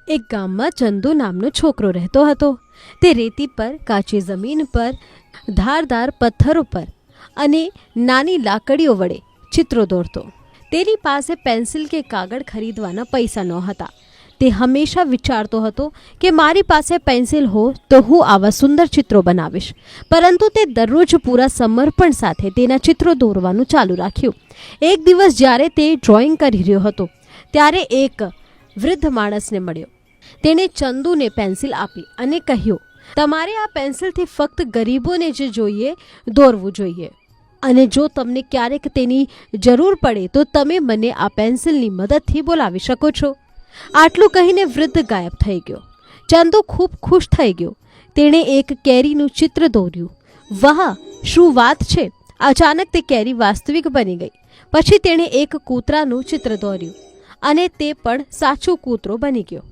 એક ગામમાં ચંદુ નામનો છોકરો રહેતો હતો. તે રેતી પર, કાચી જમીન પર, ધારદાર પથ્થરો પર અને નાની લાકડીઓ વડે ચિત્રો દોરતો. તેની પાસે પેન્સિલ કે કાગળ ખરીદવાના પૈસા નહોતા. તે હંમેશા વિચારતો હતો કે મારી પાસે પેન્સિલ હો તો હું આવા સુંદર ચિત્રો બનાવીશ. પરંતુ તે દરરોજ પૂરા સમર્પણ સાથે તેના ચિત્રો દોરવાનું ચાલુ રાખ્યું. એક દિવસ જ્યારે તે ડ્રોઈંગ કરી રહ્યો હતો ત્યારે એક વૃદ્ધ માણસને મળ્યો. તેણે ચંદુને પેન્સિલ આપી અને કહ્યું, તમારે આ પેન્સિલથી ફક્ત ગરીબોને જ દોરવું જોઈએ, અને જો તમને ક્યારેક તેની જરૂર પડે તો તમે મને આ પેન્સિલની મદદથી બોલાવી શકો છો. આટલું કહીને વૃદ્ધ ગાયબ થઈ ગયો. ચંદુ ખૂબ ખુશ થઈ ગયો. તેણે એક કેરીનું ચિત્ર દોર્યું. વાહ, શું વાત છે! અચાનક તે કેરી વાસ્તવિક બની ગઈ. પછી તેણે એક કૂતરાનું ચિત્ર દોર્યું અને તે પણ સાચો કૂતરો બની ગયો.